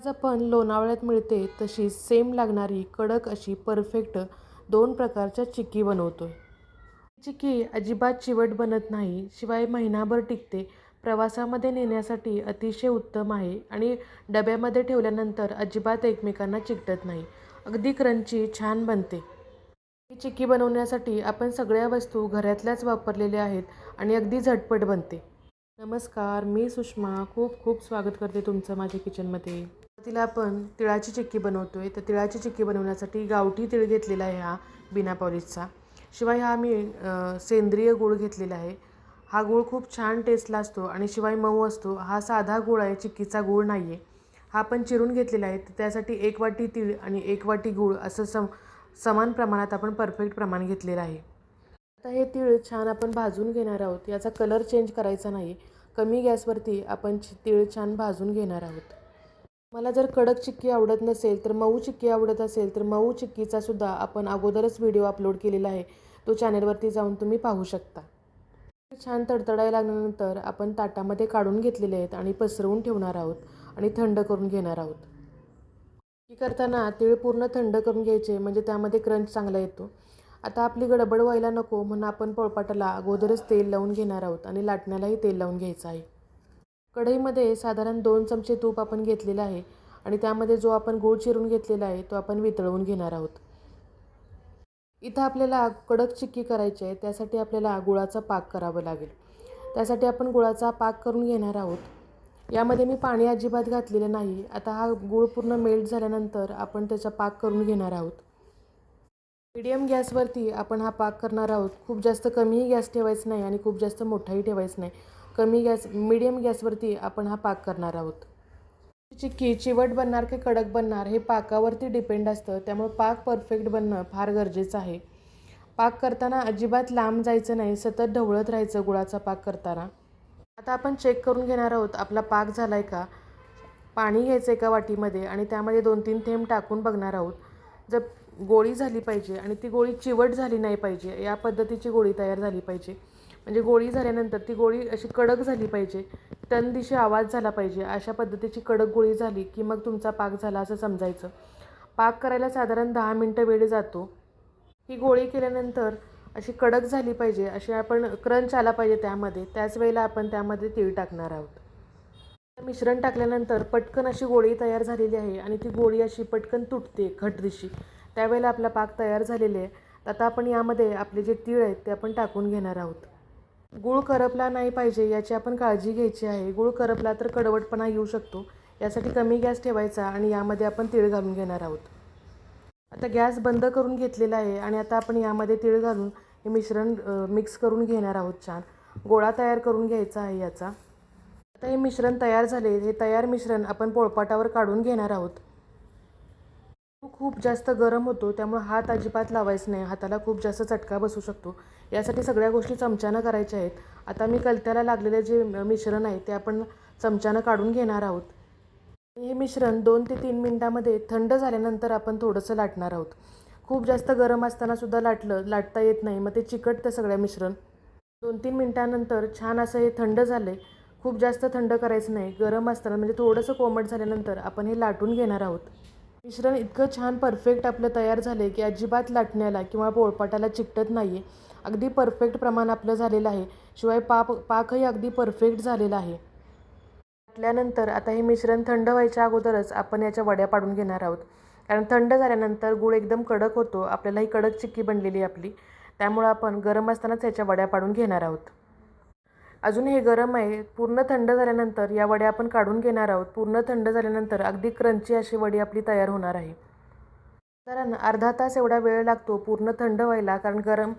आज आपण लोणावळ्यात मिळते तशी सेम लागणारी कडक अशी परफेक्ट 2 प्रकारच्या चिक्की बनवतोय. चिक्की अजिबात चिवट बनत नाही, शिवाय महिनाभर टिकते. प्रवासामध्ये नेण्यासाठी अतिशय उत्तम आहे आणि डब्यामध्ये ठेवल्यानंतर अजिबात एकमेकांना चिकटत नाही. अगदी क्रंची छान बनते. ही चिक्की बनवण्यासाठी आपण सगळ्या वस्तू घरातल्याच वापरलेल्या आहेत आणि अगदी झटपट बनते. नमस्कार, मी सुषमा खूप खूप स्वागत करते तुमचं माझ्या किचनमध्ये. तिला आपण तिळाची चिक्की बनवतोय. तर तिळाची चिक्की बनवण्यासाठी गावठी तीळ घेतलेला आहे हा बिना पॉलिशचा. शिवाय हा मी सेंद्रिय गूळ घेतलेला आहे. हा गूळ खूप छान टेस्टला असतो आणि शिवाय मऊ असतो. हा साधा गूळ आहे, चिक्कीचा गूळ नाही आहे. हा आपण चिरून घेतलेला आहे. तर त्यासाठी 1 वाटी तीळ आणि 1 वाटी गूळ असं समान प्रमाणात आपण परफेक्ट प्रमाण घेतलेलं आहे. आता हे तीळ छान आपण भाजून घेणार आहोत. याचा कलर चेंज करायचा नाही. कमी गॅसवरती आपण तीळ छान भाजून घेणार आहोत. मला जर कडक चिक्की आवडत नसेल तर मऊ चिक्की आवडत असेल तर मऊ चिक्कीचा सुद्धा आपण अगोदरच व्हिडिओ अपलोड केलेला आहे. तो चॅनलवरती जाऊन तुम्ही पाहू शकता. छान तडतडायला लागल्यानंतर आपण ताटामध्ये काढून घेतलेले आहेत आणि पसरवून ठेवणार आहोत आणि थंड करून घेणार आहोत. चिक्की करताना तीळ पूर्ण थंड करून घ्यायचे, म्हणजे त्यामध्ये क्रंच चांगला येतो. आता आपली गडबड व्हायला नको म्हणून आपण पोळपाटाला अगोदरच तेल लावून घेणार आहोत आणि लाटण्यालाही तेल लावून घ्यायचं आहे. कढईमध्ये साधारण 2 चमचे तूप आपण घेतलेलं आहे आणि त्यामध्ये जो आपण गूळ चिरून घेतलेला आहे तो आपण वितळवून घेणार आहोत. इथं आपल्याला कडक चिक्की करायची आहे, त्यासाठी आपल्याला गुळाचा पाक करावा लागेल. त्यासाठी आपण गुळाचा पाक करून घेणार आहोत. यामध्ये मी पाणी अजिबात घातलेलं नाही. आता हा गूळ पूर्ण मेल्ट झाल्यानंतर आपण त्याचा पाक करून घेणार आहोत. मीडियम गॅसवरती आपण हा पाक करणार आहोत. खूप जास्त कमीही गॅस ठेवायचा नाही आणि खूप जास्त मोठाही ठेवायचा नाही. मीडियम गॅसवरती आपण हा पाक करणार आहोत. चिक्की चिवट बनणार की कडक बनणार हे पाकावरती डिपेंड असतं. त्यामुळे पाक परफेक्ट बनणं फार गरजेचं आहे. पाक करताना अजिबात लांब जायचं नाही, सतत ढवळत राहायचं गुळाचा पाक करताना. आता आपण चेक करून घेणार आहोत आपला पाक झाला आहे का. पाणी घ्यायचं एका वाटीमध्ये आणि त्यामध्ये 2-3 थेंब टाकून बघणार आहोत. जर गोळी झाली पाहिजे आणि ती गोळी चिवट झाली नाही पाहिजे, या पद्धतीची गोळी तयार झाली पाहिजे. म्हणजे गोळी झाल्यानंतर ती गोळी अशी कडक झाली पाहिजे, टनदिशी आवाज झाला पाहिजे. अशा पद्धतीची कडक गोळी झाली की मग तुमचा पाक झाला असं समजायचं. पाक करायला साधारण 10 मिनटं वेळ जातो. ही गोळी केल्यानंतर अशी कडक झाली पाहिजे, अशी आपण क्रंच आला पाहिजे त्यामध्ये. त्याच वेळेला आपण त्यामध्ये तीळ टाकणार आहोत. मिश्रण टाकल्यानंतर पटकन अशी गोळी तयार झालेली आहे आणि ती गोळी अशी पटकन तुटते घटदिशी. त्यावेळेला आपला पाक तयार झालेला आहे. आता आपण यामध्ये आपले जे तीळ आहेत ते आपण टाकून घेणार आहोत. गूळ करपला नाही पाहिजे याची आपण काळजी घ्यायची आहे. गूळ करपला तर कडवटपणा येऊ शकतो. यासाठी कमी गॅस ठेवायचा आणि यामध्ये आपण तीळ घालून घेणार आहोत. आता गॅस बंद करून घेतलेला आहे आणि आता आपण यामध्ये तीळ घालून हे मिश्रण मिक्स करून घेणार आहोत. छान गोळा तयार करून घ्यायचा आहे याचा. आता हे मिश्रण तयार झाले. हे तयार मिश्रण आपण पोळपाटावर काढून घेणार आहोत. खूप जास्त गरम होतो, त्यामुळे हात अजिबात लावायचं नाही. हाताला खूप जास्त चटका बसू शकतो. यासाठी सगळ्या गोष्टी चमच्यानं करायच्या आहेत. आता मी कलत्याला लागलेले जे मिश्रण आहे ते आपण चमच्यानं काढून घेणार आहोत. हे मिश्रण 2 ते 3 मिनिटांमध्ये थंड झाल्यानंतर आपण थोडंसं लाटणार आहोत. खूप जास्त गरम असताना सुद्धा लाटता येत नाही, मग ते चिकटतं सगळं मिश्रण. 2-3 मिनिटांनंतर छान असं हे थंड झालं आहे. खूप जास्त थंड करायचं नाही. गरम असताना म्हणजे थोडंसं कोमट झाल्यानंतर आपण हे लाटून घेणार आहोत. मिश्रण इतकं छान परफेक्ट आपलं तयार झालं आहे की अजिबात लाटण्याला किंवा पोळपाटाला चिकटत नाही आहे. अगदी परफेक्ट प्रमाण आपलं झालेलं आहे. शिवाय पाकही अगदी परफेक्ट झालेला आहे. लाटल्यानंतर आता हे मिश्रण थंड व्हायच्या अगोदरच आपण याच्या वड्या पाडून घेणार आहोत. कारण थंड झाल्यानंतर गूळ एकदम कडक होतो. आपल्याला ही कडक चिक्की बनलेली आपली. त्यामुळं आपण गरम असतानाच याच्या वड्या पाडून घेणार आहोत. अजून हे गरम आहे. पूर्ण थंड झाल्यानंतर या वड्या आपण काढून घेणार आहोत. पूर्ण थंड झाल्यानंतर अगदी क्रंची अशी वडी आपली तयार होणार आहे. साधारण अर्धा तास एवढा वेळ लागतो पूर्ण थंड व्हायला, कारण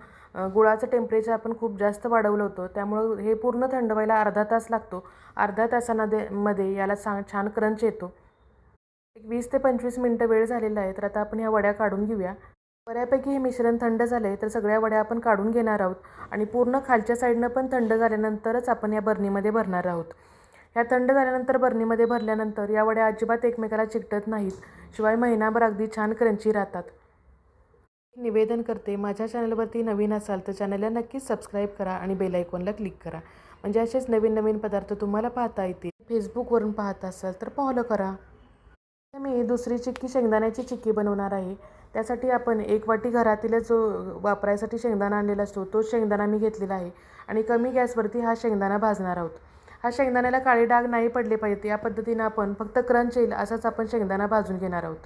गुळाचं टेम्परेचर आपण खूप जास्त वाढवलं होतं. त्यामुळं हे पूर्ण थंड व्हायला अर्धा तास लागतो. अर्ध्या तासामध्ये याला छान क्रंच येतो. एक 20 ते 25 मिनटं वेळ झालेला आहे. तर आता आपण ह्या वड्या काढून घेऊया. बऱ्यापैकी हे मिश्रण थंड झाले तर सगळ्या वड्या आपण काढून घेणार आहोत आणि पूर्ण खालच्या साईडनं पण थंड झाल्यानंतरच आपण या बरणीमध्ये भरणार आहोत. ह्या थंड झाल्यानंतर बरणीमध्ये भरल्यानंतर या वड्या अजिबात एकमेकाला चिकटत नाहीत. शिवाय महिनाभर अगदी छान क्रंची राहतात. निवेदन करते, माझ्या चॅनलवरती नवीन असाल तर चॅनलला नक्कीच सबस्क्राईब करा आणि बेल आयकॉनला क्लिक करा, म्हणजे असेच नवीन नवीन पदार्थ तुम्हाला पाहता येतील. फेसबुकवरून पाहत असाल तर फॉलो करा. मी दुसरी चिक्की शेंगदाण्याची चिक्की बनवणार आहे. त्यासाठी आपण 1 वाटी घरातीलच जो वापरायसाठी शेंगदाणा आणलेला असतो तो शेंगदाणा मी घेतलेला आहे आणि कमी गॅसवरती हा शेंगदाणा भाजणार आहोत. हा शेंगदाण्याला काळे डाग नाही पडले पाहिजेत या पद्धतीनं आपण फक्त क्रंच येईल असाच आपण शेंगदाणा भाजून घेणार आहोत.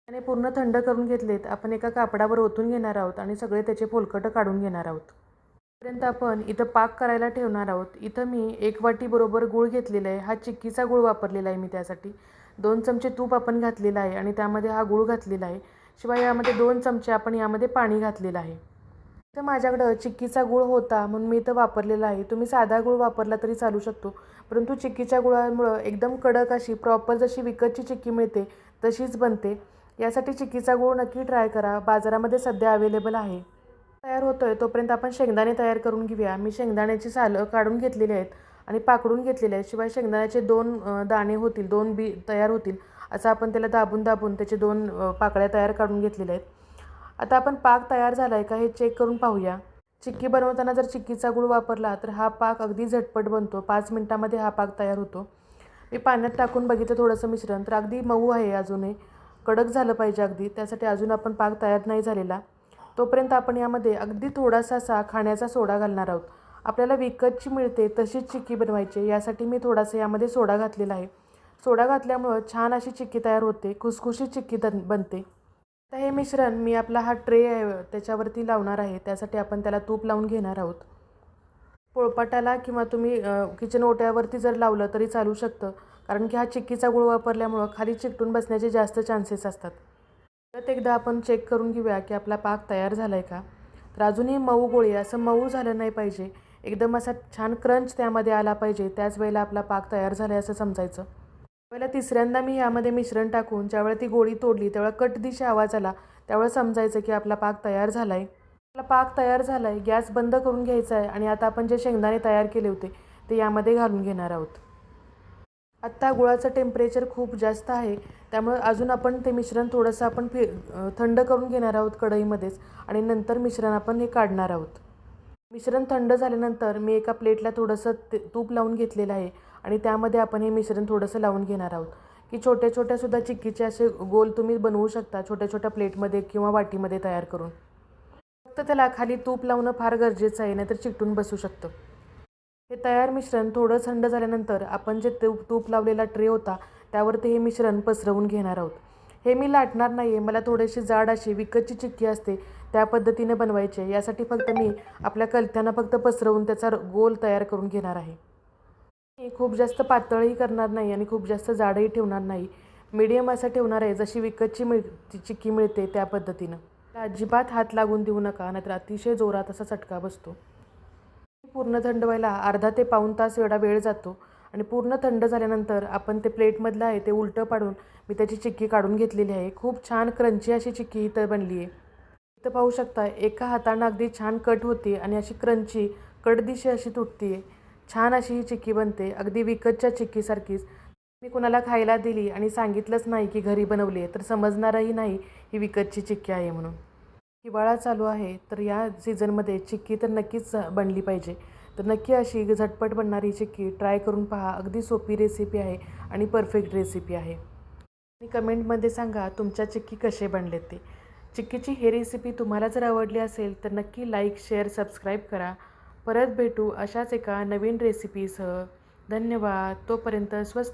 आणि पूर्ण थंड करून घेतलेत. आपण एका कापडावर ओतून घेणार आहोत आणि सगळे त्याचे फोलकट काढून घेणार आहोत. तोपर्यंत आपण इथं पाक करायला ठेवणार आहोत. इथं मी 1 वाटी बरोबर गूळ घेतलेला आहे. हा चिक्कीचा गूळ वापरलेला आहे मी त्यासाठी. 2 चमचे तूप आपण घातलेलं आहे आणि त्यामध्ये हा गूळ घातलेला आहे. शिवाय यामध्ये 2 चमचे आपण यामध्ये पाणी घातलेलं आहे. इथं माझ्याकडं चिक्कीचा गूळ होता म्हणून मी इथं वापरलेला आहे. तुम्ही साधा गूळ वापरला तरी चालू शकतो. परंतु चिक्कीच्या गुळामुळं एकदम कडक अशी प्रॉपर जशी विकतची चिक्की मिळते तशीच बनते. यासाठी चिक्कीचा गूळ नक्की ट्राय करा. बाजारामध्ये सध्या अवेलेबल आहे. तयार होतोय तोपर्यंत आपण शेंगदाणे तयार करून घेऊया. मी शेंगदाण्याची सालं काढून घेतलेली आहेत आणि पाकडून घेतलेले आहेत. शिवाय शेंगदाण्याचे 2 दाणे होतील, 2 बी तयार होतील असं आपण त्याला दाबून दाबून त्याचे 2 पाकळ्या तयार काढून घेतलेल्या आहेत. आता आपण पाक तयार झाला आहे का हे चेक करून पाहूया. चिक्की बनवताना जर चिक्कीचा गूळ वापरला तर हा पाक अगदी झटपट बनतो. 5 मिनिटामध्ये हा पाक तयार होतो. मी पाण्यात टाकून बघितलं थोडंसं मिश्रण तर अगदी मऊ आहे अजूनही. कडक झालं पाहिजे अगदी. त्यासाठी अजून आपण पाक तयार नाही झालेला. तोपर्यंत आपण यामध्ये अगदी थोडासा असा खाण्याचा सोडा घालणार आहोत. आपल्याला विकतची मिळते तशीच चिक्की बनवायची. यासाठी मी थोडासा यामध्ये सोडा घातलेला आहे. सोडा घातल्यामुळं छान अशी चिक्की तयार होते. खुसखुशीत चिक्की बनते. आता हे मिश्रण मी आपला हा ट्रे आहे त्याच्यावरती लावणार आहे. त्यासाठी आपण त्याला तूप लावून घेणार आहोत. पोळपाटाला किंवा तुम्ही किचन ओट्यावरती जर लावलं तरी चालू शकतं. कारण की हा चिक्कीचा गूळ वापरल्यामुळं खाली चिकटून बसण्याचे जास्त चान्सेस असतात. परत एकदा आपण चेक करून घेऊया की आपला पाक तयार झाला आहे का. तर अजूनही मऊ गोळी असं मऊ झालं नाही पाहिजे. एकदम असा छान क्रंच त्यामध्ये आला पाहिजे. त्याच वेळेला आपला पाक तयार झाला आहे असं समजायचं. त्यावेळेला तिसऱ्यांदा मी यामध्ये मिश्रण टाकून ज्यावेळेला ती गोळी तोडली त्यावेळेला कटदिशी आवाज आला. त्यावेळेला समजायचं की आपला पाक तयार झाला आहे. आपला पाक तयार झाला आहे. गॅस बंद करून घ्यायचा आहे आणि आता आपण जे शेंगदाणे तयार केले होते ते यामध्ये घालून घेणार आहोत. आत्ता गुळाचं टेम्परेचर खूप जास्त आहे त्यामुळे अजून आपण ते मिश्रण थोडंसं आपण थंड करून घेणार आहोत कढईमध्येच आणि नंतर मिश्रण आपण हे काढणार आहोत. मिश्रण थंड झाल्यानंतर मी एका प्लेटला थोडंसं तूप लावून घेतलेलं आहे आणि त्यामध्ये आपण हे मिश्रण थोडंसं लावून घेणार आहोत. की छोट्या छोट्यासुद्धा चिक्कीचे असे गोल तुम्ही बनवू शकता छोट्या छोट्या प्लेटमध्ये किंवा वाटीमध्ये तयार करून. फक्त त्याला खाली तूप लावणं फार गरजेचं आहे नाहीतर चिकटून बसू शकतं. हे तयार मिश्रण थोडं थंड झाल्यानंतर आपण जे तूप लावलेला ट्रे होता त्यावरती हे मिश्रण पसरवून घेणार आहोत. हे मी लाटणार नाही आहे. मला थोडीशी जाड अशी विकतची चिक्की असते त्या पद्धतीने बनवायचे. यासाठी फक्त मी आपल्या कलत्यानं फक्त पसरवून त्याचा गोल तयार करून घेणार आहे. मी खूप जास्त पातळही करणार नाही आणि खूप जास्त जाडही ठेवणार नाही. मीडियम असं ठेवणार आहे जशी विकतची चिक्की मिळते त्या पद्धतीनं. अजिबात हात लागून देऊ नका नाहीतर अतिशय जोरात असा चटका बसतो. पूर्ण थंड व्हायला अर्धा ते पाऊण तास एवढा वेळ जातो आणि पूर्ण थंड झाल्यानंतर आपण ते प्लेटमधलं आहे ते उलटं पाडून मी त्याची चिक्की काढून घेतलेली आहे. खूप छान क्रंची अशी चिक्की इथं बनली आहे. इथं पाहू शकता एका हातानं अगदी छान कट होते आणि अशी क्रंची कडदिशी अशी तुटते आहे. छान अशी ही चिक्की बनते अगदी विकतच्या चिक्कीसारखीच. मी कुणाला खायला दिली आणि सांगितलंच नाही की घरी बनवली आहे तर समजणारही नाही ही विकतची चिक्की आहे म्हणून. हिवाळा चालू आहे तर या सीझनमध्ये चिक्की तर नक्कीच बनली पाहिजे. तर नक्की अशी झटपट बनणारी चिक्की ट्राय करून पहा. अगदी सोपी रेसिपी आहे आणि परफेक्ट रेसिपी आहे. आणि कमेंटमध्ये सांगा तुमच्या चिक्की कसे बनलेत ते. चिक्कीची ही रेसिपी तुम्हाला जर आवडली असेल तर नक्की लाईक, शेअर, सबस्क्राईब करा. परत भेटू अशाच एका नवीन रेसिपीसह. धन्यवाद. तोपर्यंत स्वस्त